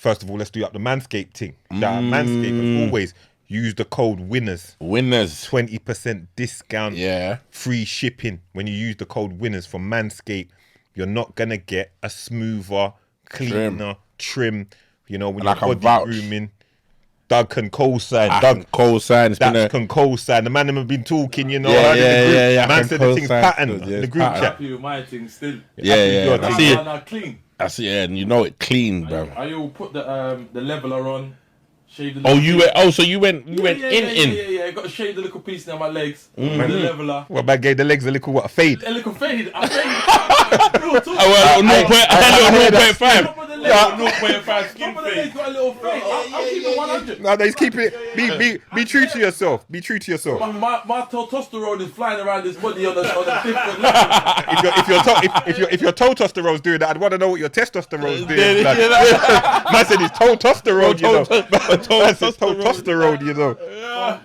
first of all, let's do up the Manscaped thing. Shout out Manscaped, as always. Use the code winners. 20% discount. Yeah. Free shipping. When you use the code winners from Manscaped, you're not gonna get a smoother, cleaner trim. You know, when And you're body grooming. Doug can co-sign. Doug co-sign. Can co-sign. The man have been talking, you know. Yeah. Man said the thing's patterned in the group chat. Happy with my thing still. Yeah. I see it. Clean. I see it, and you know it clean, bro. I will put the leveler on. Shave the So you went in. Yeah. I got to shave the little piece now my legs. The leveler. What about gave the legs a little a fade? A little fade. I fade. A little 0.5. 0.5 skin fade. Got a little fade. I'll keep it 100. No, he's keeping it. Be true to yourself. Be true to yourself. My testosterone is flying around this body on a different level. If your testosterone's doing that, I'd want to know what your testosterone's doing. Man said his testosterone, you know. Testosterone, you know.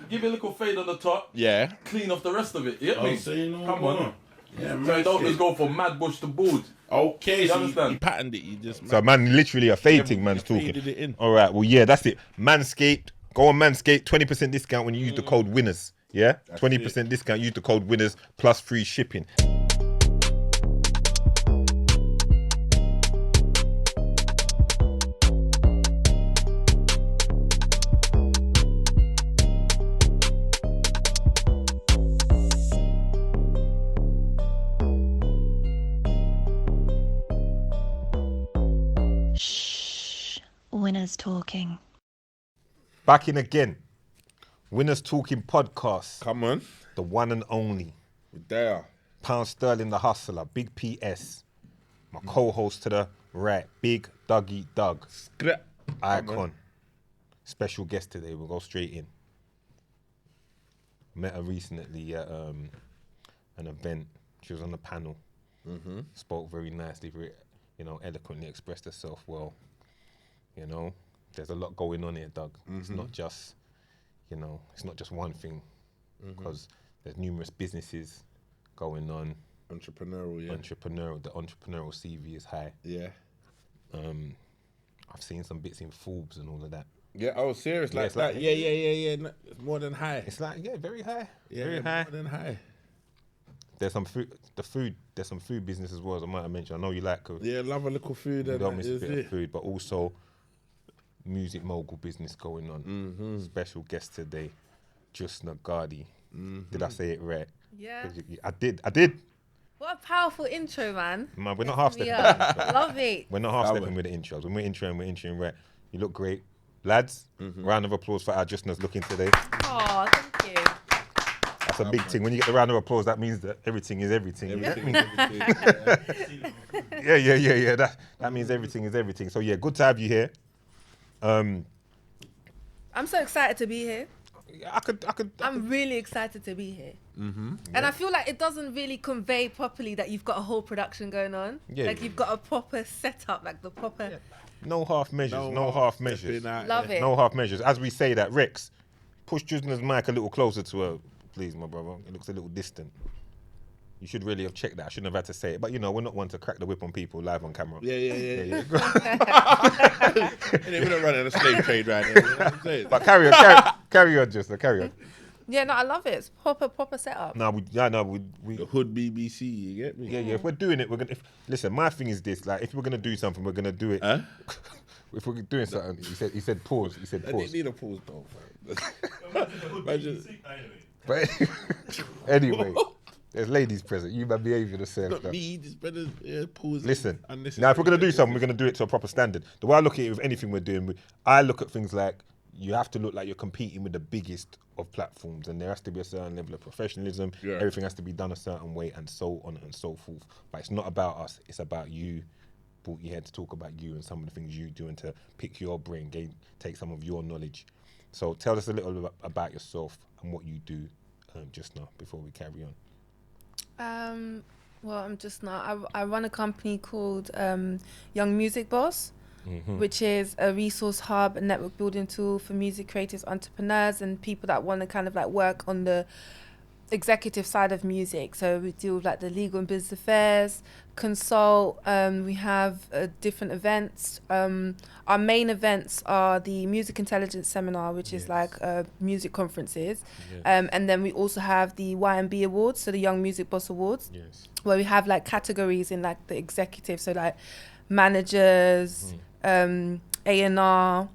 Give it a little fade on the top. Yeah. Clean off the rest of it. You get me? Come on. Yeah, So don't just go from mad bush to bald. Okay, You understand? You patterned it. You just. So man, literally a fading man's talking. Faded it in. All right, well, yeah, that's it. Manscaped. Go on Manscaped. 20% discount when you use the code winners. Yeah, 20% discount. Use the code winners plus free shipping. Winners talking. Back in again. Winners Talking podcast. Come on. The one and only. There. Pound Sterling the Hustler. Big PS. My co-host to the right. Big Dougie Doug. Icon. Special guest today. We'll go straight in. Met her recently at an event. She was on the panel. Spoke very nicely, very, eloquently expressed herself well. You know, there's a lot going on here, Doug. It's not just, it's not just one thing, because there's numerous businesses going on. Entrepreneurial, yeah. The entrepreneurial CV is high. Yeah. I've seen some bits in Forbes and all of that. Yeah. Oh, serious? Like it's that? like- Yeah. No, it's more than high. It's like, very high. Yeah, very high. more than high. There's some food. There's some food business as well, as I might have mentioned. I know you like. Yeah, love a little food. You And don't that miss a is bit it. of food, but also music mogul business going on. Special guest today, Jusnah Gadi. Did I say it right? Yeah. I did. What a powerful intro, man. Man, we're not half stepping. Yeah. Love it. We're not half stepping with the intros. When we're introing right. You look great. Lads, round of applause for our Jusnah's looking today. Oh, thank you. That's a big thing. When you get the round of applause, that means that everything is everything. You get me? Yeah. That means everything is everything. So yeah, good to have you here. I'm so excited to be here. I'm really excited to be here. And I feel like it doesn't really convey properly that you've got a whole production going on. You've got a proper setup, like the proper... Yeah. No half measures. No half measures. Love it. No half measures. As we say that, Rex, push Jusnah's mic a little closer to her, please, my brother. It looks a little distant. You should really have checked that. I shouldn't have had to say it. But, we're not one to crack the whip on people live on camera. Yeah. We're not running a slave trade right now. You know what I'm saying? But carry on, Jusnah, carry on. Yeah, no, I love it. It's proper setup. We The hood BBC, you get me? Yeah. If we're doing it, we're gonna. Listen, my thing is this: like, if we're gonna do something, we're gonna do it. Huh? If we're doing something, he said pause. He said I pause. didn't need a pause though, fam. But anyway, there's ladies present. You man behave yourself. Not me, just better pause. Listen. Now, if we're gonna do something, we're gonna do it to a proper standard. The way I look at it with anything we're doing, I look at things like you have to look like you're competing with the biggest of platforms, and there has to be a certain level of professionalism. Yeah. Everything has to be done a certain way, and so on and so forth. But it's not about us. It's about you. Brought you here to talk about you and some of the things you do, and to pick your brain, take some of your knowledge. So tell us a little bit about yourself and what you do, just now, before we carry on. Well, I'm Jusnah. I run a company called Young Music Boss, which is a resource hub and network building tool for music creators, entrepreneurs, and people that want to kind of like work on the executive side of music. So we deal with like the legal and business affairs, consult. We have different events. Our main events are the Music Intelligence Seminar, which is like music conferences. And then we also have the YMB Awards, so the Young Music Boss Awards, where we have like categories in like the executive, so like managers, A&R,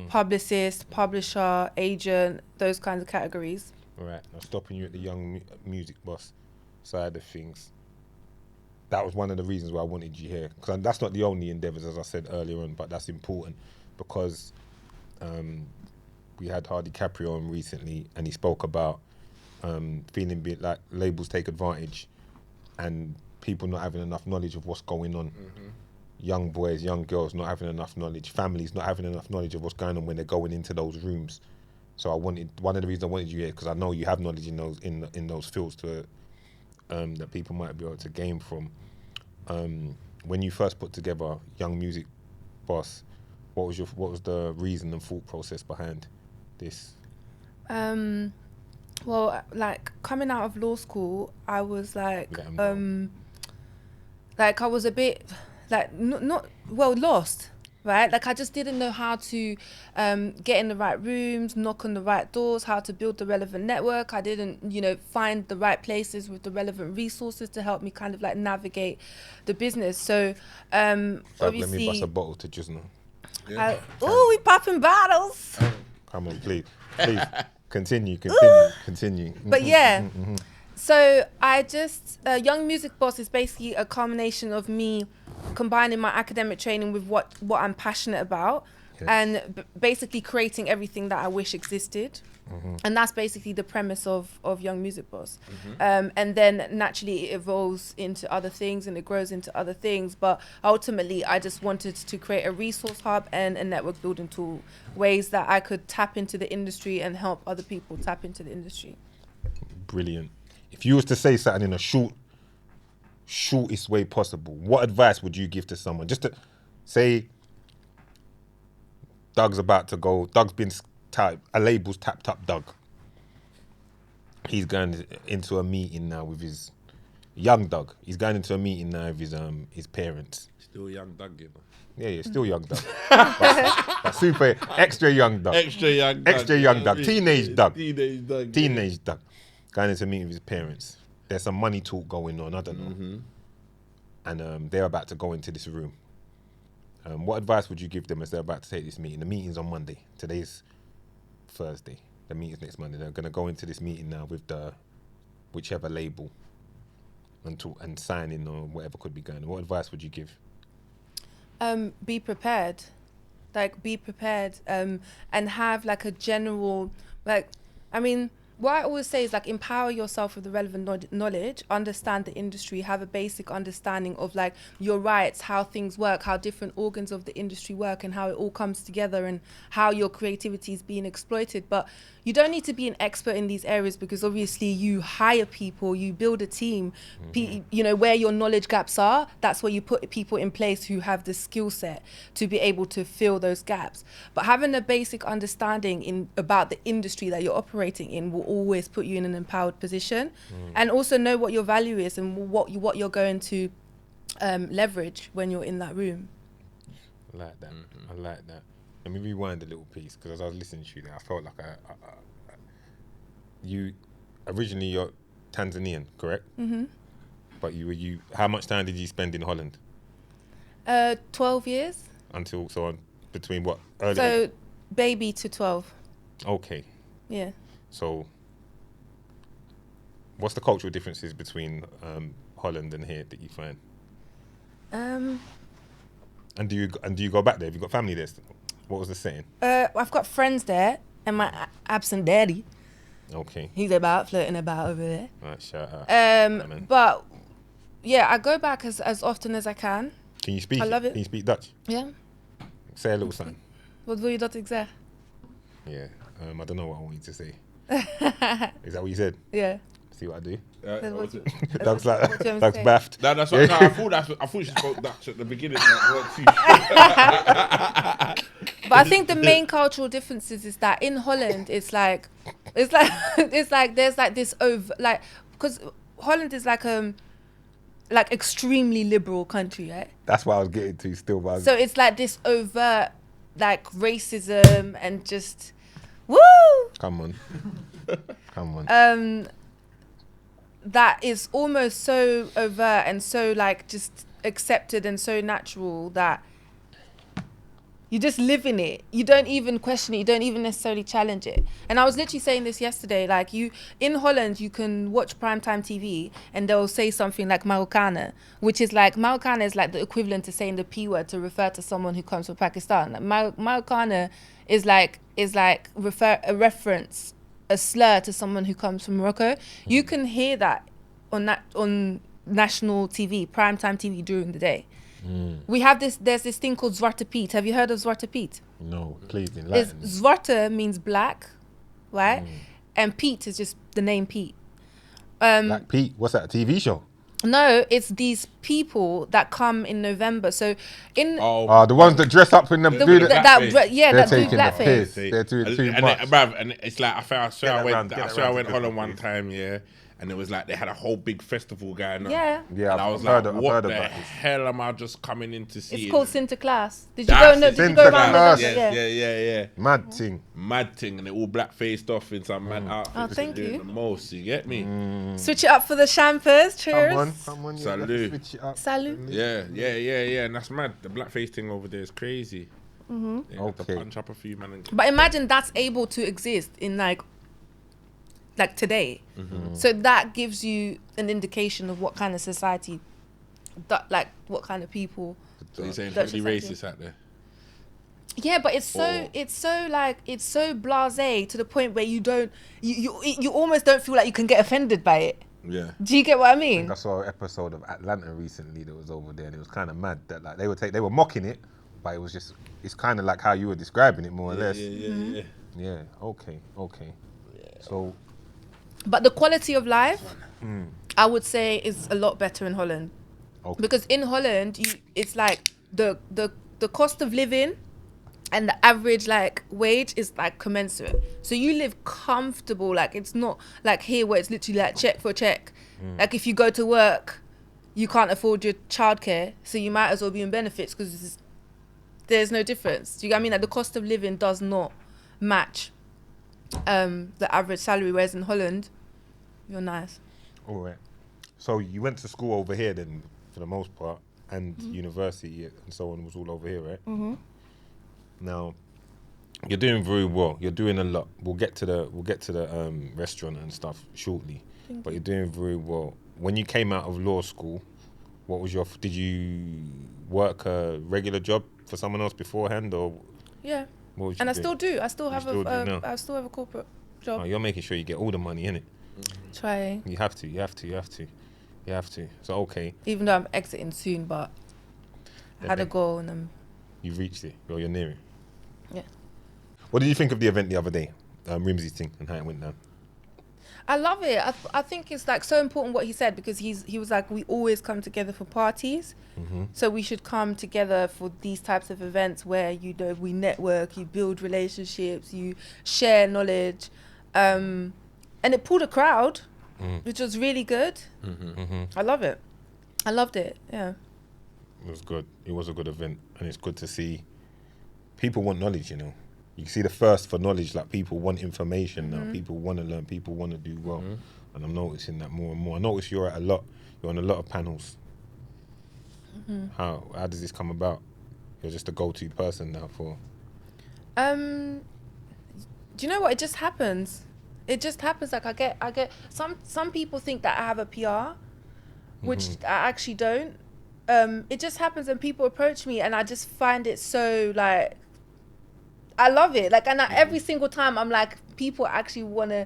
publicist, publisher, agent, those kinds of categories. Right. Now, stopping you at the young music boss side of things, that was one of the reasons why I wanted you here. Because that's not the only endeavours, as I said earlier on, but that's important because we had Hardy Caprio on recently, and he spoke about feeling a bit like labels take advantage and people not having enough knowledge of what's going on. Young boys, young girls not having enough knowledge, families not having enough knowledge of what's going on when they're going into those rooms. So one of the reasons I wanted you here, because I know you have knowledge in those fields that people might be able to gain from. When you first put together Young Music Boss, what was the reason and thought process behind this? Well, like coming out of law school, I was like, I was a bit like not lost. Right, like I just didn't know how to get in the right rooms, knock on the right doors, how to build the relevant network. I didn't, find the right places with the relevant resources to help me kind of like navigate the business. So, obviously, let me bust a bottle to Jusnah. We popping bottles. Come on, please, continue. But yeah, so I just Young Music Boss is basically a combination of me combining my academic training with what I'm passionate about, and basically creating everything that I wish existed. And that's basically the premise of Young Music Boss. And then naturally it evolves into other things and it grows into other things, but ultimately I just wanted to create a resource hub and a network building tool, ways that I could tap into the industry and help other people tap into the industry. Brilliant. If you was to say something in a shortest way possible, what advice would you give to someone? Just to say Doug's been a label's tapped up Doug. He's going into a meeting now with his young Doug. He's going into a meeting now with his parents. Still young Doug, you know. Yeah, still young Doug. but super extra young Doug. Extra young Doug. Teenage Doug. Teenage Doug. Going into a meeting with his parents. There's some money talk going on, I don't know. And they're about to go into this room. What advice would you give them as they're about to take this meeting? The meeting's on Monday. Today's Thursday. The meeting's next Monday. They're going to go into this meeting now with whichever label and signing or whatever could be going on. What advice would you give? Be prepared. Be prepared and have like a general, what I always say is empower yourself with the relevant knowledge, understand the industry, have a basic understanding of your rights, how things work, how different organs of the industry work and how it all comes together and how your creativity is being exploited. But you don't need to be an expert in these areas because obviously you hire people, you build a team, where your knowledge gaps are, that's where you put people in place who have the skill set to be able to fill those gaps. But having a basic understanding about the industry that you're operating in will always put you in an empowered position, and also know what your value is and what you're going to leverage when you're in that room. I like that. I like that. Let me rewind a little piece because as I was listening to you there, I felt like you originally you're Tanzanian, correct? Mm-hmm. But you how much time did you spend in Holland? 12 years. Between what? Early so baby to 12. Okay. Yeah. So what's the cultural differences between Holland and here that you find? And do you go back there? Have you got family there? What was the setting? I've got friends there and my absent daddy. Okay. He's flirting about over there. Right, shout out. But yeah, I go back as often as I can. Can you speak? I love it. Can you speak Dutch? Yeah. Say a little something. Wat wil je dat ik zeg? Yeah. I don't know what I want you to say. Is that what you said? Yeah. See what I do? Doug's baffed. No, that's what, I thought she spoke Dutch at the beginning. But I think the main cultural differences is that in Holland, it's It's like there's like this over like because Holland is like extremely liberal country, right? That's what I was getting to still. But So it's like this overt like racism and just woo. come on. That is almost so overt and so like just accepted and so natural that you just live in it. You don't even question it. You don't even necessarily challenge it. And I was literally saying this yesterday. Like in Holland, you can watch primetime TV and they'll say something like Marokkanen, which is like Marokkanen is like the equivalent to saying the P word to refer to someone who comes from Pakistan. Marokkanen is like a reference, a slur to someone who comes from Morocco. You can hear that on national TV, primetime TV during the day. We have there's this thing called Zwarte Piet. Have you heard of Zwarte Piet? No, please enlighten me. Zwarte means black, right? And Piet is just the name Pete. Black Pete, what's that, a TV show? No, it's these people that come in November. So the ones that dress up in the that they're do taking the blackface. piss. They're doing too much. And it's like I swear I went Holland one time, yeah, and it was like they had a whole big festival going on. Yeah. Yeah, and I was I've like, heard what the about this. hell am I just coming in to see? It's it? called Sinterklaas. Did you That's go? No, it. did you go around Sinterklaas. with Yeah. Mad thing. Mad thing, and they all black faced off in some mad outfits. Oh, thank doing you. The most, you get me? Switch it up for the champers. Cheers. Come on, Salute. switch it up. Salut. Yeah, and that's mad. The blackface thing over there is crazy. Mm-hmm. Yeah, Okay. to punch up a few man and But imagine that's able to exist in like today. So that gives you an indication of what kind of society, what kind of people. so you're saying That's really society. racist out there. Yeah, but it's so blasé to the point where you don't you almost don't feel like you can get offended by it. Yeah. Do you get what I mean? I saw an episode of Atlanta recently that was over there, and it was kind of mad that like they were mocking it, but it was just it's kind of like how you were describing it more or less. Yeah. Okay. So, But the quality of life, I would say, is a lot better in Holland. Okay. Because in Holland, it's like the cost of living and the average like wage is like commensurate. So you live comfortable. Like it's not like here where it's literally like check for check. Like if you go to work, you can't afford your childcare, so you might as well be in benefits because there's no difference. Do you get what I mean? Like the cost of living does not match the average salary, whereas in Holland, you're nice. all right. So you went to school over here then, for the most part, and university and so on was all over here, right? Mm-hmm. Now, you're doing very well. You're doing a lot. We'll get to the restaurant and stuff shortly. But you're doing very well. When you came out of law school, did you work a regular job for someone else beforehand, or Yeah. what was you And I doing? still do. I still have still do now? I still have a corporate job. Oh, you're making sure you get all the money, innit? Trying. You have to. So okay, Even though I'm exiting soon, but I had a goal and you've reached it. Or you're near it. yeah. What did you think of the event the other day, Rimsey thing, and how it went down? I love it. I think it's like so important what he said, because he was like, we always come together for parties, so we should come together for these types of events where we network, you build relationships, you share knowledge, and it pulled a crowd, which was really good. I love it. I loved it. Yeah. It was good. It was a good event, and it's good to see people want knowledge. You know, you can see the thirst for knowledge. Like people want information now. People want to learn. People want to do well, and I'm noticing that more and more. I notice you're on a lot of panels. How does this come about? You're just a go-to person now for. Do you know what? It just happens. It just happens. Like I get some people think that I have a PR, which I actually don't. It just happens, and people approach me, and I just find it so like. I love it. Like, and every single time I'm like, people actually want to,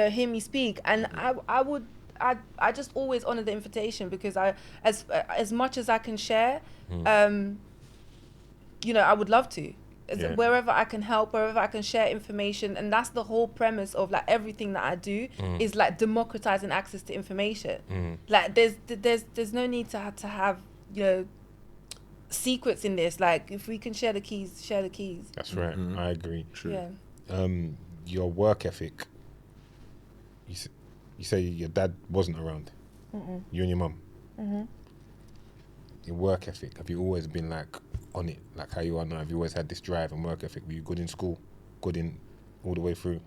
hear me speak, and I just always honor the invitation, because as much as I can share, I would love to. Yeah. Wherever I can help, wherever I can share information, and that's the whole premise of like everything that I do is like democratizing access to information. Like there's no need to have secrets in this. Like if we can share the keys, share the keys. That's right. I agree. True. Yeah. Your work ethic you say your dad wasn't around. You and your mum. Your work ethic, have you always been like on it, like how you are now? Have you always had this drive and work ethic? Were you good in school, good in all the way through?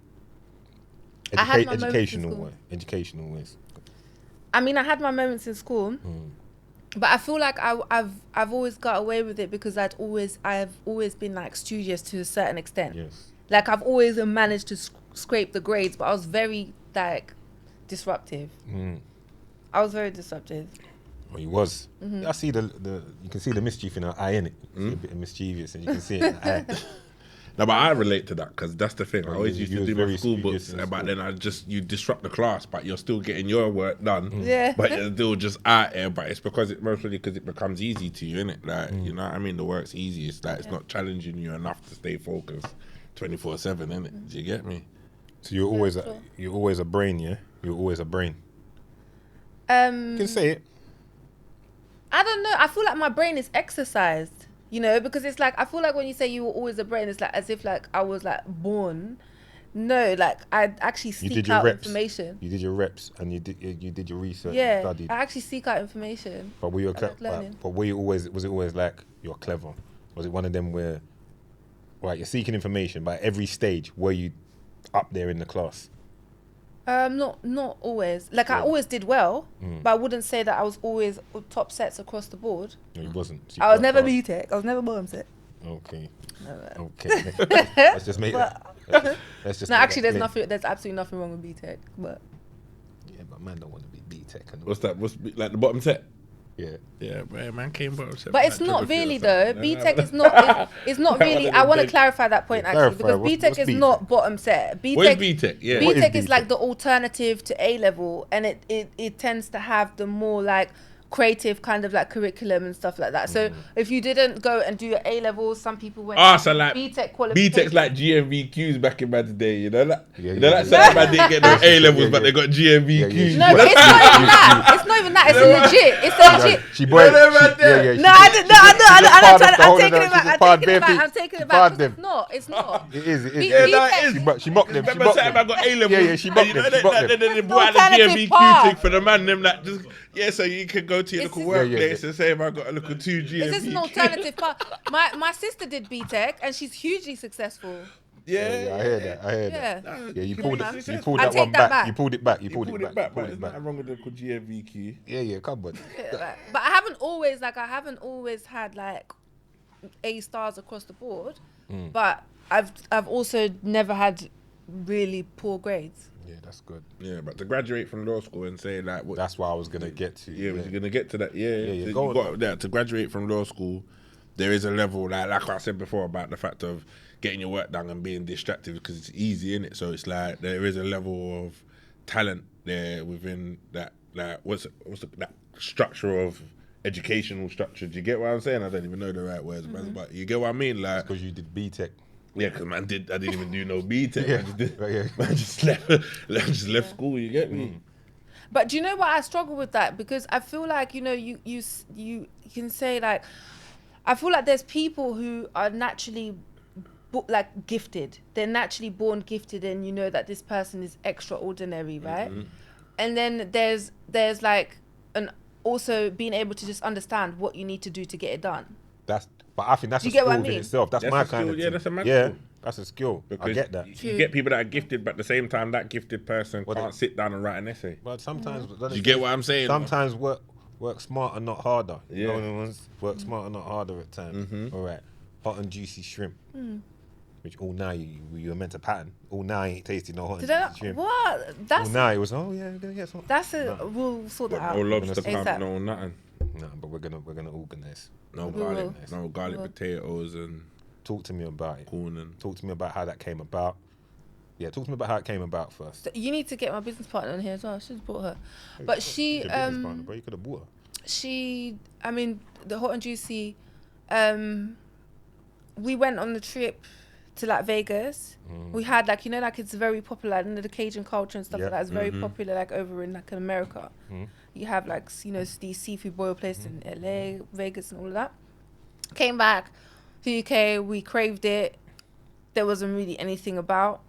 I had my moments in school. Educational ways. I mean, I had my moments in school, but I feel like I've always got away with it because I've always been like studious to a certain extent. Yes. Like I've always managed to scrape the grades, but I was very like disruptive. I was very disruptive. Well, you was. I see you can see the mischief in her eye, innit? You see a bit of mischievous, and you can see it in her eye. No, but I relate to that because that's the thing. I always used to do my school books, in but then you disrupt the class, but you're still getting your work done. Yeah. But you're still just out there. But it's mostly because it becomes easy to you, innit? Like, you know what I mean? The work's easy. It's like it's not challenging you enough to stay focused 24/7, innit? Do you get me? So you're always a brain, yeah? You're always a brain. You can say it. I don't know. I feel like my brain is exercised, you know, because it's like, I feel like when you say you were always a brain, it's like as if like I was like born. No, like I actually seek out information. You did your reps and you did your research. Yeah, you studied. I actually seek out information. But were you was it always like you're clever? Was it one of them where, right, you're seeking information, but at every stage were you up there in the class? Not always. Like I always did well, but I wouldn't say that I was always top sets across the board. No, you wasn't. So I was never B-Tech. I was never bottom set. Okay. No. Okay. Let's just make that. Let's just. No, actually, there's absolutely nothing wrong with B-Tech, but. Yeah, but man don't want to be B-Tech. What's that? What's like the bottom set? Yeah. Yeah, man came bottom set. But it's not really though. B-Tech is not. It's not really. I want to clarify that point actually because B-Tech is not bottom set. What is B-Tech? Yeah. B-Tech is like the alternative to A-level, and it tends to have the more like creative kind of like curriculum and stuff like that. So if you didn't go and do your A-levels, some people went so like B-Tech qualification. B-Tech's like GMVQs back in my day, you know that? You know that some man didn't get no A-levels, but they got GMVQs. No, but it's not even that. It's not even that. It's legit. It's legit. She boy. No, I'm taking it back. I'm taking it back. It's not. It's not. It is. B-Tech. She mocked them. Remember saying I got A-levels? Yeah, she mocked them. Then they brought out the GMVQ thing for the man. Them like just so you can go to your local workplace and say, I got a local 2 GMVQ. This is an alternative path. My sister did B-Tech and she's hugely successful. Yeah, I hear that. Yeah, you pulled that one back. You pulled it back. You pulled it back. There's nothing wrong with the GMVQ. Yeah, come on. But I haven't always had like A stars across the board. But I've also never had really poor grades. Yeah, that's good. Yeah, but to graduate from law school and say like, that's what I was gonna get to. Yeah, was gonna get to that. Yeah. To graduate from law school, there is a level like I said before about the fact of getting your work done and being distracted because it's easy, innit? So it's like there is a level of talent there within that. Like what's that structure of educational structure? Do you get what I'm saying? I don't even know the right words, but you get what I mean. Like because you did B-Tech. Yeah, because I didn't even do no B-Tech. Yeah. I just left school. You get me? But do you know what? I struggle with that because I feel like, you know, you can say like, I feel like there's people who are naturally like gifted. They're naturally born gifted, and you know that this person is extraordinary, right? And then there's like also being able to just understand what you need to do to get it done. But I think that's a skill in itself. That's my kind of thing. Yeah, that's a mad skill. That's a skill. Because I get that. You get people that are gifted, but at the same time, that gifted person can't sit down and write an essay. But sometimes... You get what I'm saying? Sometimes work smarter, not harder. Yeah. You know what I mean? Work smarter, not harder at times. All right. Hot and juicy shrimp. Which all now you were meant to pattern. All now you ain't tasted no hot and juicy shrimp. What? That's all now it was, we're gonna get some. We'll sort that out. No lobster pump, no nothing. No, but we're gonna organise. No garlic potatoes and... Talk to me about it. Corn and... Talk to me about how that came about. Yeah, talk to me about how it came about first. So you need to get my business partner on here as well. I should have brought her. But she... Your business partner, bro. You could have brought her. The hot and juicy... we went on the trip to like Vegas. We had like, you know, like it's very popular, you know, the Cajun culture and stuff like that. It's very popular like over in like in America. You have like, you know, these seafood boil places in LA, Vegas and all of that. Came back to UK, we craved it. There wasn't really anything about.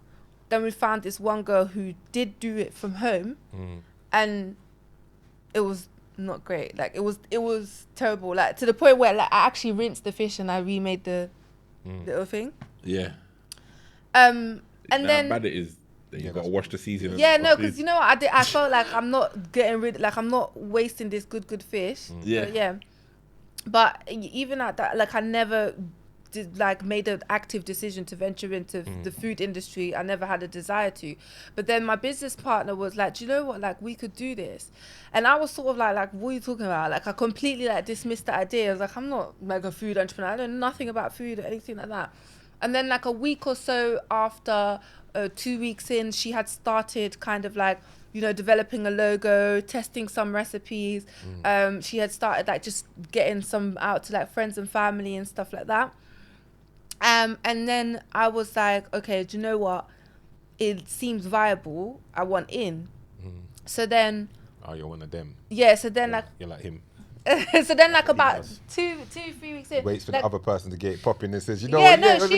then we found this one girl who did do it from home, and it was not great. Like it was terrible. Like to the point where like I actually rinsed the fish and I remade the little thing. Yeah. And How then bad it is. That you gotta wash the seasoning. yeah, no, because you know what I felt like I'm not getting rid. Like I'm not wasting this good fish. Yeah. So, yeah. But even at that, like I never did like made an active decision to venture into the food industry. I never had a desire to. But then my business partner was like, do you know what? Like we could do this. And I was sort of like, what are you talking about? Like I completely like dismissed the idea. I was like, I'm not like a food entrepreneur. I know nothing about food or anything like that. And then like a week or so after, 2 weeks in, she had started kind of like, you know, developing a logo, testing some recipes. She had started like just getting some out to like friends and family and stuff like that. And then I was like, okay, do you know what? It seems viable. I want in. So then... Oh, you're one of them. Yeah, so then like... You're like him. So then like about 3 weeks in... Waits for like, the other person to get it popping and says, you know yeah, what?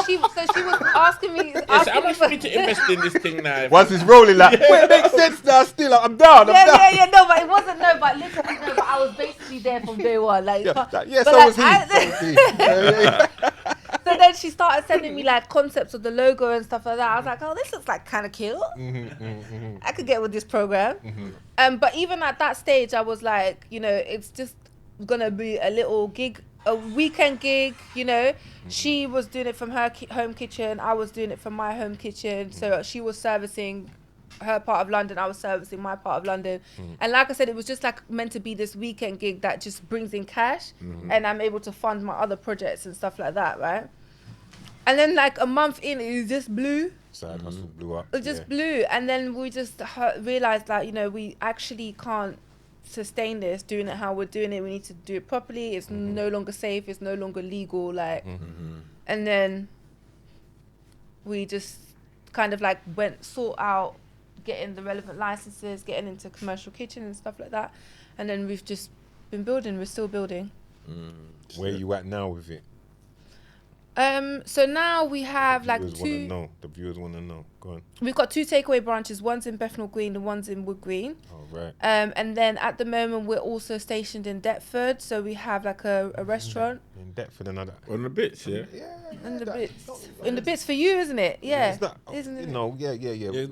she was asking me... I want me to invest in this thing now. Once it's rolling, like, wait, it makes sense now, still, I'm down, I'm down. Yeah, no, but it wasn't, but literally, no, but I was basically there from day one. Like, So but was like, he. So then she started sending me like concepts of the logo and stuff like that. I was like, oh, this looks like kind of cute. I could get with this program. But even at that stage, I was like, you know, it's just gonna be a little gig, a weekend gig. You know, she was doing it from her home kitchen. I was doing it from my home kitchen. So she was servicing her part of London, I was servicing my part of London. And like I said, it was just like meant to be this weekend gig that just brings in cash and I'm able to fund my other projects and stuff like that, right? And then like a month in, it just blew. Side hustle blew up. It just blew. And then we just realized that, you know, we actually can't sustain this, doing it how we're doing it. We need to do it properly. It's no longer safe. It's no longer legal. Like, and then we just kind of like sought out getting the relevant licenses, getting into commercial kitchen and stuff like that. And then we've just been building. We're still building. Where are you at now with it? So now we have like The viewers want to know. Go on. We've got 2 takeaway branches. One's in Bethnal Green and one's in Wood Green. Oh, right. And then at the moment we're also stationed in Deptford. So we have like a restaurant. In Deptford, another. On the bits, yeah. In the bits for you, isn't it? Yeah. Isn't it? No, yeah.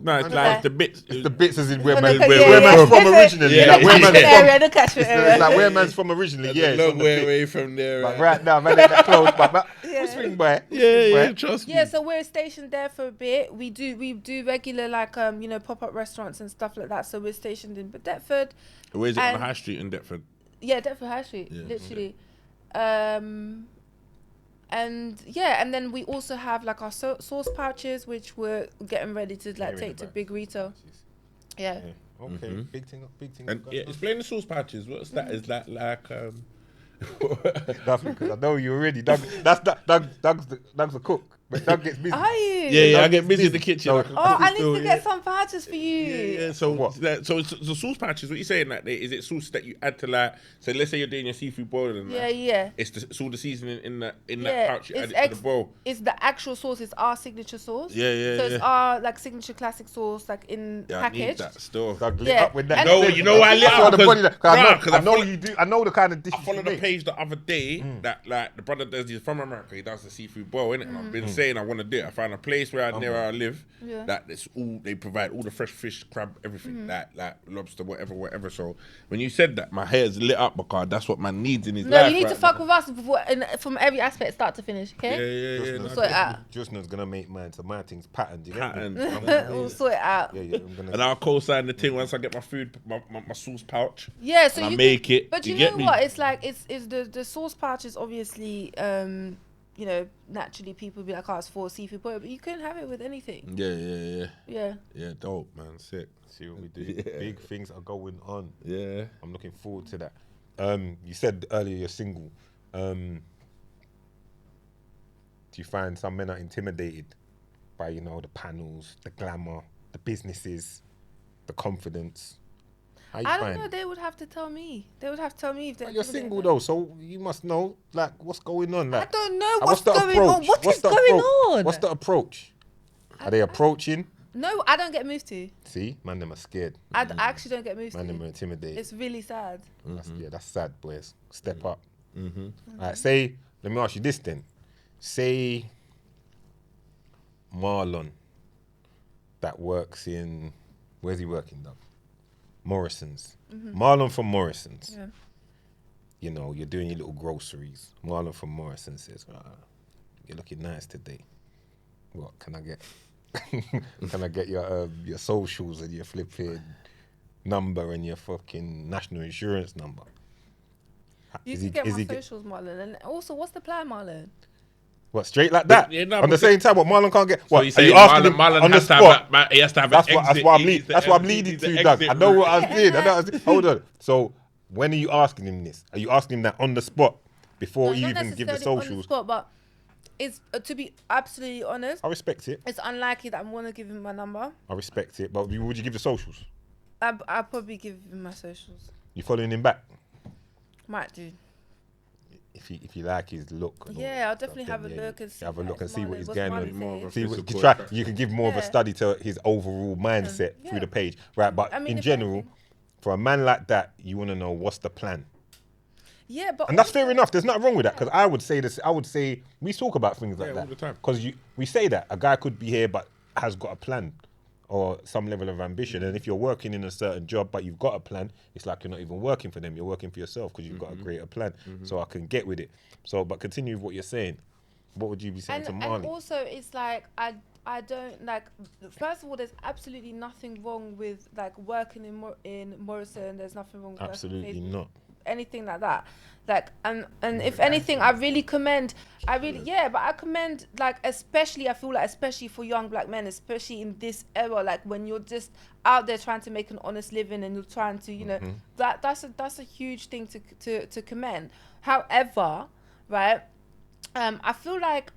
No, it's like the bits. It's the bits as in where Yeah, man's yeah. from originally. Yeah, Like, where man's from. The catchment It's area. like where man's from originally. Yeah. Long way away from there. But right now, man, ain't that close. But we swing by. Yeah, trust me. Yeah, so we're stationed there for a bit. We do regular like you know, pop-up restaurants and stuff like that. So we're stationed in Deptford. Where's it on the high street in Deptford? Yeah, Deptford High Street, literally. And yeah, and then we also have like our sauce pouches, which we're getting ready to like take to big retail. Yeah. Okay, big thing. And yeah, explain the sauce pouches. What's that? Is that like Nothing, because I know you already. Doug's the cook, but Doug gets busy. Are you? Yeah, I get busy in the kitchen. So- I need to get some pouches for you. Yeah. So What? so it's the sauce pouches. What you saying that is it sauce that you add to like? So let's say you're doing your seafood boil and that. Yeah. It's all the seasoning in that Yeah, pouch. You add it's it to the bowl. It's the actual sauce. It's our signature sauce. Yeah. So it's our like signature classic sauce, like in Yeah, I need package. that still. Doug lit Yeah. up with that. And- No, you know why I lit I saw up? the body that- 'cause Bruh, I 'cause know, I follow- you do. I know the kind of dishes I followed you the make. page the other day that like the brother does. He's from America. He does the seafood boil, innit? And I've been saying I want to do it. I found a place near where I live. Yeah. That it's all they provide all the fresh fish, crab, everything. Like lobster, whatever. So when you said that, my hair's lit up because that's what man needs in his No, life. you need to right fuck now. with us from every aspect, start to finish. Okay. Yeah. We'll sort it out. Jusnah's gonna make mine, so my thing's patterned. You get me? Patterned. We'll sort it out. Yeah. I'm gonna. And I'll co-sign the thing once I get my food, my sauce pouch. Yeah, so And I you make can, it. But You you get know me? what? It's like it's the sauce pouch is obviously you know, naturally people be like, oh, it's for seafood boil, but you couldn't have it with anything. Yeah. Yeah. Dope, man. Sick. See what we do. Yeah. Big things are going on. Yeah. I'm looking forward to that. You said earlier you're single. Do you find some men are intimidated by, you know, the panels, the glamour, the businesses, the confidence? How you I don't find know. it? They would have to tell me. They would have to tell me if they're. But you're single though, so you must know like what's going on. I Like, don't know and what's the going on. approach? What What's is the going approach? on? What's the approach? Are they approaching? No, I don't get moved to. See, man, them are scared. I actually don't get moved Man, to. them are intimidated. It's really sad. That's sad, boys. Step up. All right, say, let me ask you this then. Say Marlon that works in, where's he working, Dove? Morrison's. Marlon from Morrison's. Yeah. You know, you're doing your little groceries. Marlon from Morrison says, you're looking nice today. What, can I get... Can I get your socials and your flipping number and your fucking national insurance number? You can get my socials, Marlon. And also, what's the plan, Marlon? What, straight like that? Yeah, no, on the same time, what Marlon can't get? So What, you are say you asking him Marlon on the has to spot? have he has to have That's an what, exit. that's what I'm leading to, Doug. I know what I was doing. Hold on. So when are you asking him this? Are you asking him that on the spot before you even give the necessarily on socials? spot, but it's to be absolutely honest. I respect it. It's unlikely that I'm gonna give him my number. I respect it. But would you give the socials? I'll probably give him my socials. You following him back? Might do. If you like his look. and all Yeah, that I'll stuff, definitely then have a look and see. have a look and see what he's What's going Marlon on. saying. See what Physical you can give more of a Yeah. study to his overall mindset Yeah. through the page, right? But I mean, in if general, anything- for a man like that, you want to know what's the plan, Yeah, but and that's fair also- enough. There's nothing wrong with that because I would say this. I would say we talk about things like Yeah, that all the time. because we say that a guy could be here but has got a plan or some level of ambition, and if you're working in a certain job but you've got a plan, it's like you're not even working for them. You're working for yourself because you've got a greater plan. So I can get with it. So, but continue with what you're saying. What would you be saying to And Marley? also, it's like I don't like. First of all, there's absolutely nothing wrong with like working in Morrison. There's nothing wrong with working Absolutely in not. anything like that. Like and if anything, I really commend. I commend like especially I feel like especially for young black men, especially in this era, like when you're just out there trying to make an honest living and you're trying to that's a huge thing to commend. However, right, I feel like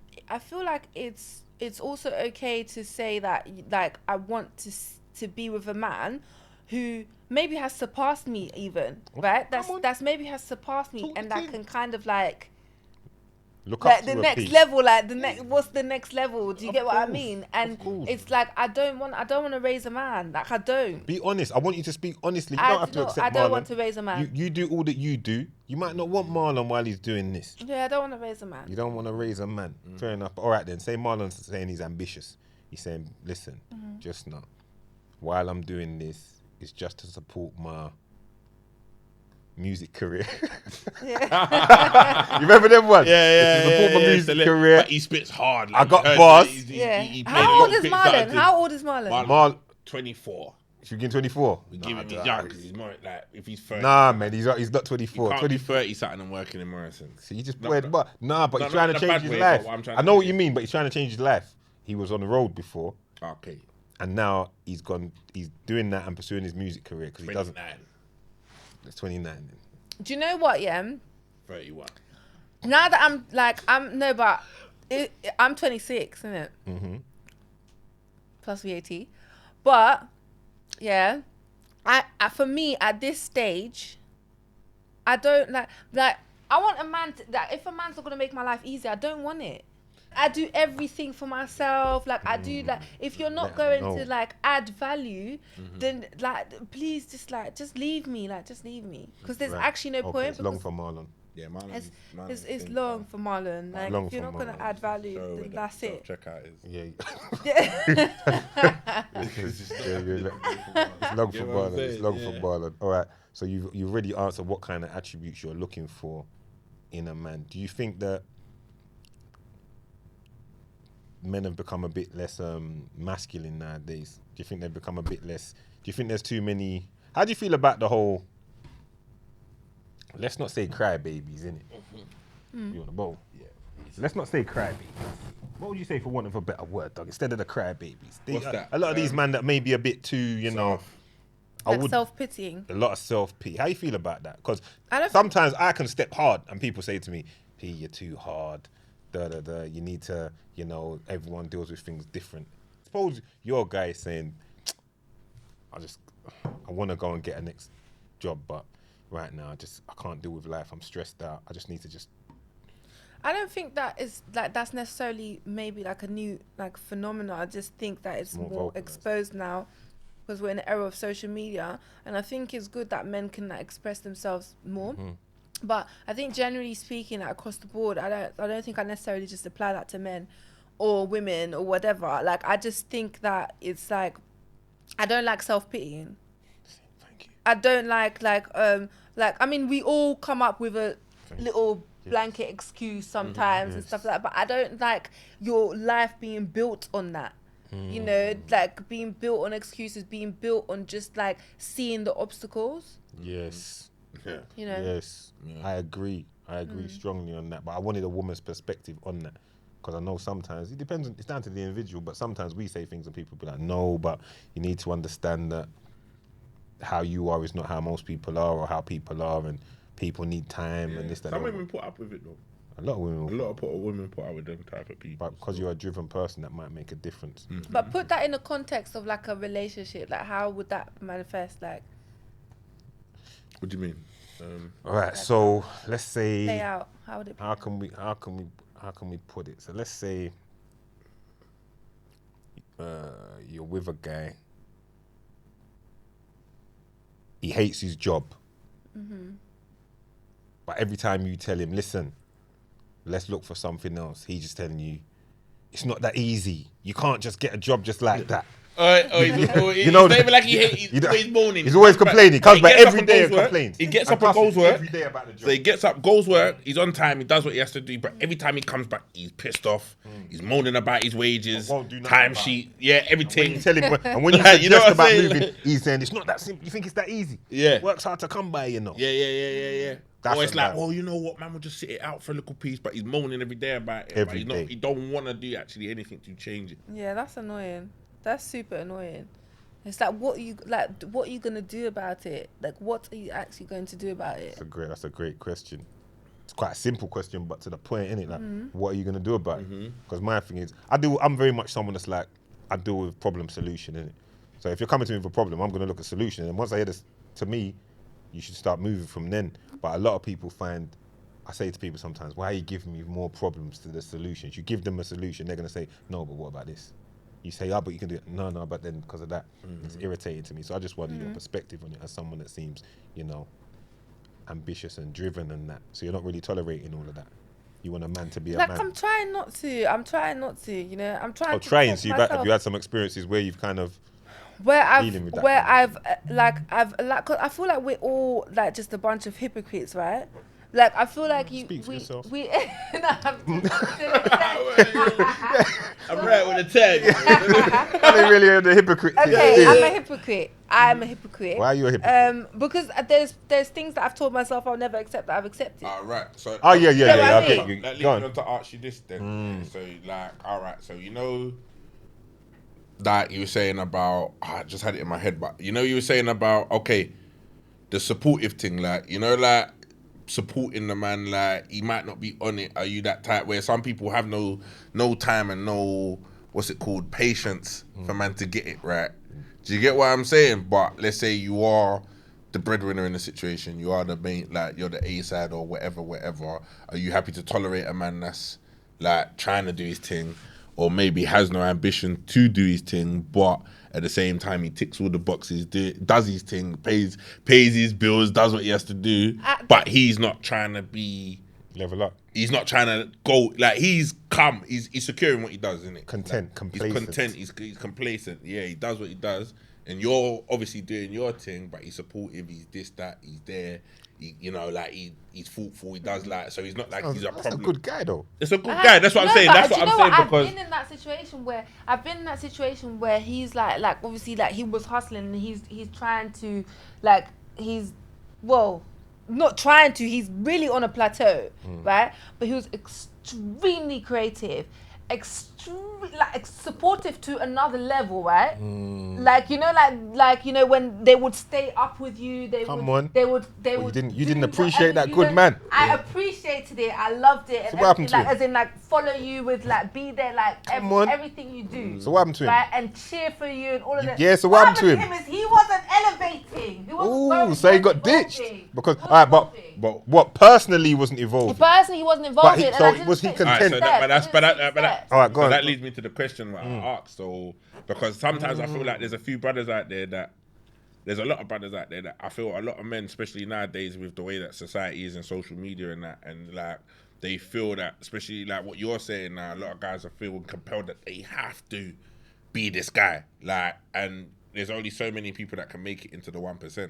it's also okay to say that like I want to be with a man who maybe has surpassed me even, right? That's maybe has surpassed me Talk and the that thing. can kind of like Look like up the to a next peak. level, like the next what's the next level? Do you Of get what I course, mean? And of course. it's like I don't want to raise a man. Like I don't. Be honest. I want you to speak honestly. You don't have to accept I don't Marlon. want to raise a man. You do all that you do. You might not want Marlon while he's doing this. Yeah, I don't want to raise a man. You don't want to raise a man. Fair enough. All right then. Say Marlon's saying he's ambitious. He's saying, listen, just now, while I'm doing this, it's just to support my music career. You remember them ones? It's to support my music career. But he spits hard. Like, I got heard bars. he How old is played Marlon? that How old is Marlon? Marlon, 24. should we give him 24? We give him he's young because he's more like if he's 30. Nah, man, he's not he 24. can't 20. be 30 something and working in Morrison. So you just No, played, no. but nah, but No, he's not trying in to a change bad his way, life. but what I'm trying I to know what say you is- mean, but he's trying to change his life. He was on the road before, Okay. and now he's doing that and pursuing his music career because he doesn't. 29. It's 29. Then. Do you know what? Yeah. 31. Now that I'm 26, isn't it? Mm-hmm. Plus VAT. But yeah, I for me at this stage, I don't like I want a man that if a man's not gonna make my life easier, I don't want it. I do everything for myself. Like I do like if you're not Let 'em going know. to like add value, then like please just leave me. Like just leave me because there's Right. actually no Okay, point. It's long because for Marlon. Yeah, man. it's long for Marlon. Like Long if you're for not gonna Marlon. add value, then that's it. Check out is. Yeah. It's long for You know what I'm Marlon. It's saying? long Yeah. for Marlon. All right. So you've already answered what kind of attributes you're looking for in a man. Do you think that men have become a bit less masculine nowadays? Do you think they've become a bit less? Do you think there's too many? How do you feel about the whole? Let's not say crybabies, innit? You want a bowl? Yeah. Let's not say crybabies. What would you say for want of a better word, dog? Instead of the crybabies. What's that? A lot of these men that may be a bit too, you know. Like self-pitying. A lot of self-pity. How you feel about that? Because I don't sometimes I can step hard and people say to me, P, you're too hard. You need to, you know, everyone deals with things different. Suppose your guy is saying, I want to go and get a next job, but right now I can't deal with life. I'm stressed out. I just need to just. I don't think that is like that's necessarily maybe like a new like phenomenon. I just think that it's more exposed now because we're in an era of social media, and I think it's good that men can like express themselves more. But I think generally speaking, like, across the board, I don't think I necessarily just apply that to men or women or whatever. Like, I just think that it's like I don't like self-pitying. Thank you. I don't like I mean, we all come up with a little blanket excuse sometimes and stuff like that, but I don't like your life being built on that. You know, like being built on excuses, being built on just like seeing the obstacles. Yes. Yeah. You know. Yes. Yeah. I agree strongly on that, but I wanted a woman's perspective on that, because I know sometimes it depends. It's down to the individual, but sometimes we say things and people be like, "No, but you need to understand that how you are is not how most people are, or how people are, and people need time and this, that." Some women put up with it though. A lot of women. Women put up with them type of people. But because you're a driven person, that might make a difference. But put that in the context of like a relationship. Like, how would that manifest? Like, what do you mean? All right. So let's say. Play out. How would it? How can we put it? So let's say you're with a guy. He hates his job. But every time you tell him, listen, let's look for something else, he's just telling you, it's not that easy. You can't just get a job just like that. You know, not even like he's always moaning. He's always complaining. He comes back every day and complains. He gets up and goes work. Every day about the job. So he gets up, goes work, he's on time, he does what he has to do, but every time he comes back, he's pissed off. He's moaning about his wages, timesheet, everything. And when you suggest about moving, he's saying, it's not that simple. You think it's that easy? Yeah. Work's hard to come by, you know. Yeah. That's or it's like, you know what, man, we'll just sit it out for a little piece, but he's moaning every day about it. Every day. He don't want to do actually anything to change it. Yeah, that's annoying. That's super annoying. It's like, what are you gonna do about it? Like, what are you actually going to do about it? That's a great question. It's quite a simple question, but to the point, innit? Like, what are you gonna do about it? Because my thing is, I'm very much someone that's like, I deal with problem solution, innit? So if you're coming to me with a problem, I'm gonna look at solution, and once I hear this, to me, you should start moving from then. But a lot of people I say to people sometimes, why are you giving me more problems to the solutions? You give them a solution, they're gonna say, no, but what about this? You say, but you can do it. No, but then because of that, it's irritating to me. So I just wanted your perspective on it as someone that seems, ambitious and driven and that. So you're not really tolerating all of that. You want a man to be a man. I'm trying not to. I'm trying to. So have you had some experiences where you've kind of I feel like we're all like just a bunch of hypocrites, right? Like, I feel like I'm right with the 10. I'm really a hypocrite. Okay, I'm a hypocrite. Why are you a hypocrite? Because there's things that I've told myself I'll never accept that I've accepted. Right. So. Yeah. Okay. Leave on to ask you this then. So So that you were saying about, I just had it in my head, but you were saying about, the supportive thing, like, supporting the man, like, he might not be on it. Are you that type where some people have no time and no, patience for man to get it right? Do you get what I'm saying? But let's say you are the breadwinner in the situation, you are the main, like, you're the A side or whatever. Are you happy to tolerate a man that's like trying to do his thing, or maybe has no ambition to do his thing, but at the same time he ticks all the boxes, does his thing, pays his bills, does what he has to do, but he's not trying to be level up. He's not trying to go, like, he's secure in what he does, isn't it? Complacent. He's content, he's complacent. Yeah, he does what he does, and you're obviously doing your thing, but he's supportive, he's this, that, he's there. He's thoughtful. He does so he's not like he's a problem. That's a good guy though. It's a good guy. That's what I'm saying. That's what I'm saying because I've been in that situation where he's like obviously like he was hustling and he's trying to not trying to. He's really on a plateau, right? But he was extremely creative, supportive to another level, right? When they would stay up with you, they would. You didn't appreciate that good man. I appreciated it. I loved it. So what happened to him? As in, follow you with be there, everything you do. So what happened to him? Right, and cheer for you and all of that. Yeah. So what happened to him? Is he wasn't elevating. He wasn't so he got ditched because. All right, but But What personally he wasn't involved? Personally, he wasn't involved in. so And I didn't was he take content? steps. But I didn't take steps. All right, go so on. that leads me to the question that I asked. So because sometimes I feel like there's a few brothers out there that. There's a lot of brothers out there that I feel a lot of men, especially nowadays with the way that society is and social media and that, and like they feel that, especially like what you're saying now, a lot of guys are feeling compelled that they have to be this guy. Like, and there's only so many people that can make it into the 1%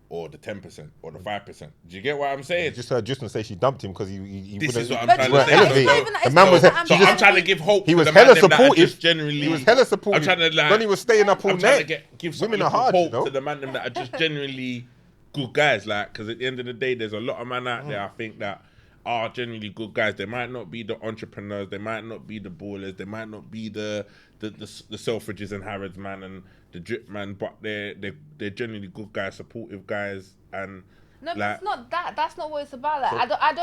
or the 10% or the 5%. Do you get what I'm saying? Just heard Jusnah say she dumped him because he This is what I'm But trying you to know, say. it's not even- The it's man not was- that So She just- I'm trying to give hope. He to was the hella man them that are supportive. just generally, He was hella supportive. I'm trying to like when he was staying up all I'm trying night. to give some Women are little hard, hope you know? to the man them that are just genuinely good guys. Like, because at the end of the day, there's a lot of men out there I think that are genuinely good guys. They might not be the entrepreneurs. They might not be the ballers. They might not be the Selfridges and Harrods man and the drip man. But they're genuinely good guys, supportive guys, and. No, but like, it's not that. That's not what it's about. Like, I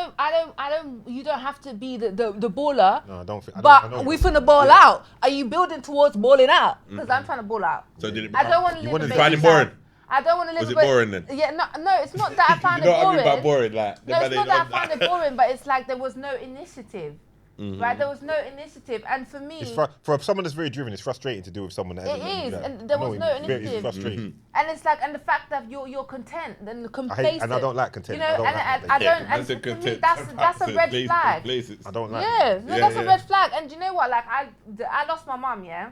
don't. You don't have to be the baller. No, I don't think. But we finna ball out. Are you building towards balling out? Because I'm trying to ball out. So did it I don't want to You live wanted a to baby find it life. boring? I don't want to live. Was a it boring then? Yeah, no, it's not that I found you know it what I boring. mean about boring? Like, No, it's not that I found it boring, but it's like there was no initiative. Right, there was no initiative, and for me, for someone that's very driven, it's frustrating to deal with someone that. It is, and there was no initiative. It's frustrating. and it's like, and the fact that you're content and complacent. and I don't like content. You know, I don't like and to me, that's a red flag. I don't like. Yeah, no, that's a red flag. And you know what? Like I lost my mum. Yeah,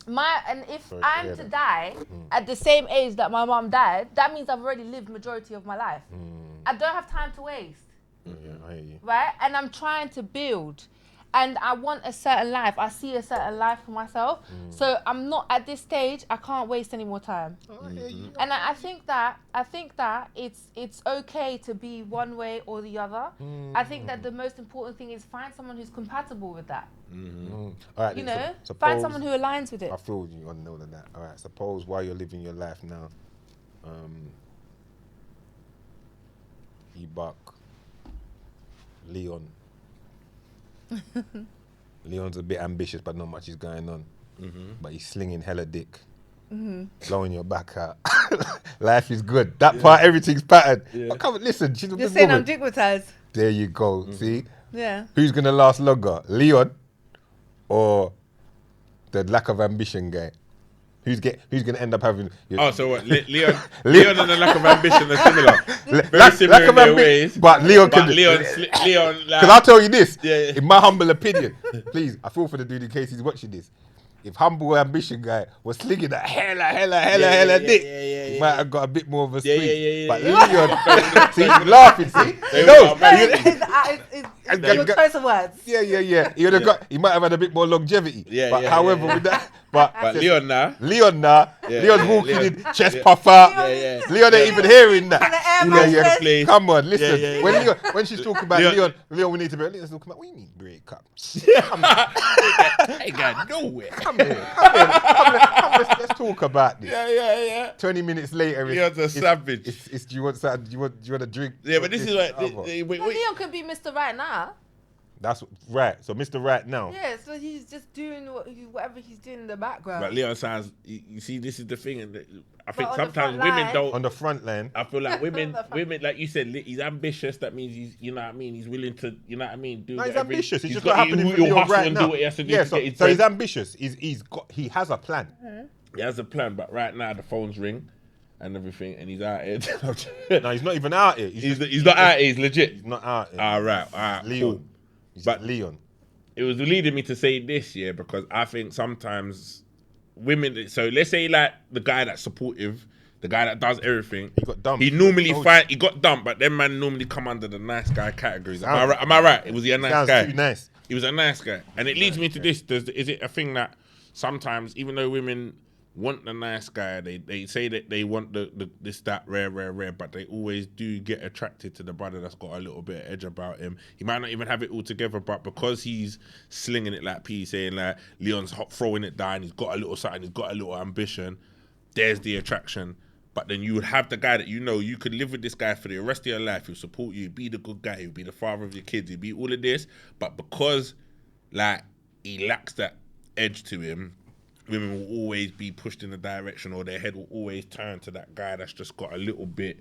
and if Sorry, I'm yeah, to that- die at the same age that my mum died, that means I've already lived majority of my life. I don't have time to waste. Yeah, I hear you. Right? And I'm trying to build. And I want a certain life. I see a certain life for myself. So I'm not at this stage. I can't waste any more time. And I think that it's okay to be one way or the other. I think that the most important thing is find someone who's compatible with that. All right, You then, know, suppose, find someone who aligns with it. I feel you on all of that. All right, suppose while you're living your life now, Buck, Leon. Leon's a bit ambitious, but not much is going on. But he's slinging hella dick, blowing your back out. Life is good. That part, everything's patterned. But come on, listen, she's a You're good saying woman. I'm digmatized. There you go. See, Yeah. who's gonna last longer, Leon, or the lack of ambition guy? Who's gonna end up having? Oh, so what? Leon and the lack of ambition are similar. Very lack similar of in their ambi- ways. But Leon But can. Leon, Because I'll tell you this, Yeah. in my humble opinion, please, I feel for the dude in case he's watching this. If humble ambition guy was slinging that hella dick, he might have got a bit more of a speed. But Leon, see, he's laughing, see? No, It's choice of words. yeah. He would have got. He might have had a bit more longevity. But however, with that, but Leon now. Leon's yeah, walking Leon. in chest puffer. Leon ain't even hearing that. All the air place. Come on, listen. Yeah. When she's talking about Leon, we need to be. Leon's talking about. What do you mean break up? I ain't got nowhere. Come here. Let's talk about this. Yeah. 20 minutes later, Leon's a savage. It's do you want something? Do you want a drink? Yeah, but this is what. Other. Wait. Leon could be Mr. Right now. That's right. So Mr. Right now. Yeah, so he's just doing whatever he's doing in the background. But Leon sounds. You see, this is the thing, and I think on the sometimes front women line- don't. On the front line. I feel like women, like you said, he's ambitious. That means he's, you know what I mean. He's willing to, you know what I mean. Do No, he's whatever ambitious. He's just got- not happening for he'll Leon hustle right and now. do what he has to do Yeah, to so get his he's bread. ambitious. He has a plan. He has a plan, but right now the phones ring and everything, and he's out here. No, he's not even out here. he's not out here. He's legit. He's not out here. All right, Leon. cool. He's But- Leon. It was leading me to say this, yeah, because I think sometimes women. So let's say like the guy that's supportive, the guy that does everything. He got dumped. He normally Oh, he got dumped, but them man normally come under the nice guy categories. Am I right? Was he a nice Sounds guy? too nice. He was a nice guy, and it leads me to this: is it a thing that sometimes, even though women want the nice guy, they say that they want the this, that, rare, but they always do get attracted to the brother that's got a little bit of edge about him. He might not even have it all together, but because he's slinging it like P, saying like Leon's throwing it down, he's got a little something, he's got a little ambition, there's the attraction. But then you would have the guy that you could live with this guy for the rest of your life. He'll support you, he'll be the good guy, he'll be the father of your kids, he'll be all of this. But because like he lacks that edge to him, women will always be pushed in the direction, or their head will always turn to that guy that's just got a little bit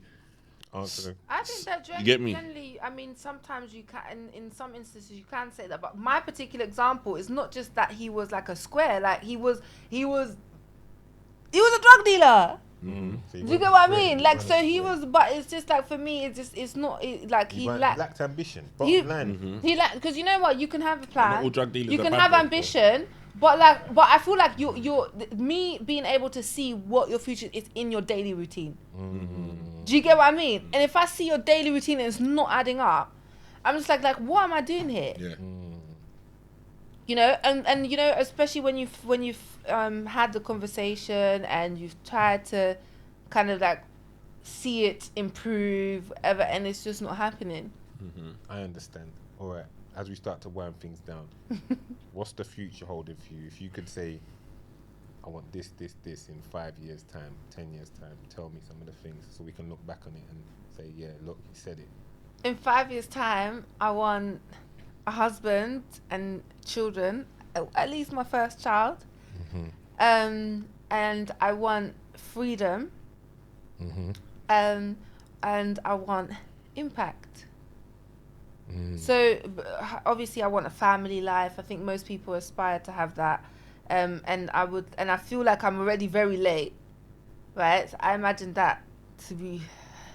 answer. I think that You get me? generally, I mean, sometimes you can, in some instances, you can say that. But my particular example is not just that he was like a square. Like he was a drug dealer. Mm-hmm. Do you get what I mean? Like, so he was, but it's just like for me, it's not like he lacked ambition. Bottom line. Mm-hmm. He lacked, because you know what, you can have a Not plan, all drug dealers you are can bad have boys, ambition, but I feel like you're me being able to see what your future is in your daily routine. Mm-hmm. Do you get what I mean? And if I see your daily routine and it's not adding up, I'm just like what am I doing here? Yeah. You know, and you know, especially when you've had the conversation and you've tried to kind of like see it improve, whatever, and it's just not happening. I understand. All right. As we start to wind things down, what's the future holding for you? If you could say, I want this in 5 years' time, 10 years' time, tell me some of the things so we can look back on it and say, yeah, look, he said it. In 5 years' time, I want a husband and children, at least my first child. And I want freedom. And I want impact. So obviously I want a family life. I think most people aspire to have that. And I feel like I'm already very late, right? So I imagine that to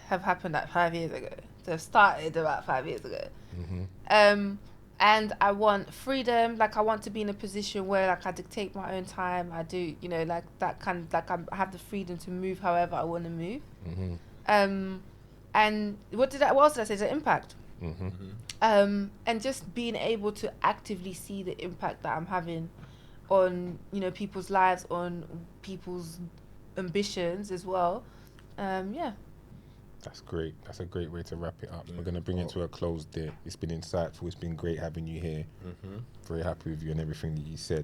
have happened like 5 years ago, to have started about 5 years ago. And I want freedom. Like I want to be in a position where like I dictate my own time. I do, you know, like that kind of, like I have the freedom to move however I want to move. And what else did I say? The impact. And just being able to actively see the impact that I'm having on, you know, people's lives, on people's ambitions as well. Yeah. That's great. That's a great way to wrap it up. We're going to bring it to a close there. It's been insightful. It's been great having you here. Very happy with you and everything that you said.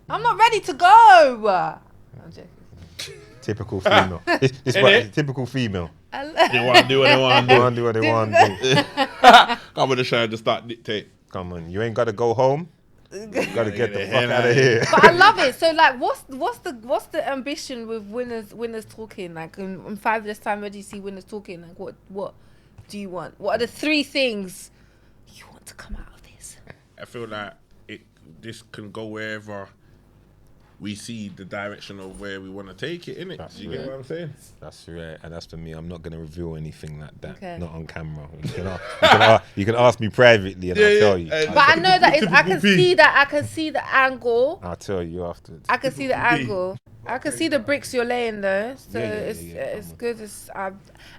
I'm not ready to go. I'm joking. Typical female. It's typical female. They want to do what they want to do. Do what they want to do. Come on the show and just start dictate. Come on, you ain't got to go home. You got to get the fuck out of here. But I love it. So like, what's the ambition with winners talking? Like in 5 years time, where do you see winners talking? Like what do you want? What are the 3 things you want to come out of this? I feel like this can go wherever we see the direction of where we want to take it, innit? Do you get what I'm saying? That's right, and that's for me. I'm not going to reveal anything like that, Okay. not on camera. You can ask me privately, and I'll tell you. But I know that I can see that. I can see the angle. I'll tell you afterwards. I can see the angle. I can see the bricks you're laying though. So it's good.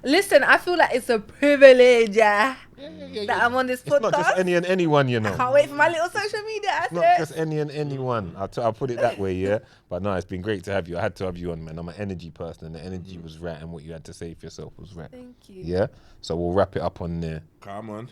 Listen, I feel like it's a privilege that I'm on this podcast. It's not just any and anyone, you know. I can't wait for my little social media assets. Not just any and anyone. I'll put it that way, yeah. But no, it's been great to have you. I had to have you on, man. I'm an energy person, and the energy was right, and what you had to say for yourself was right. Thank you. Yeah. So we'll wrap it up on there. Come on.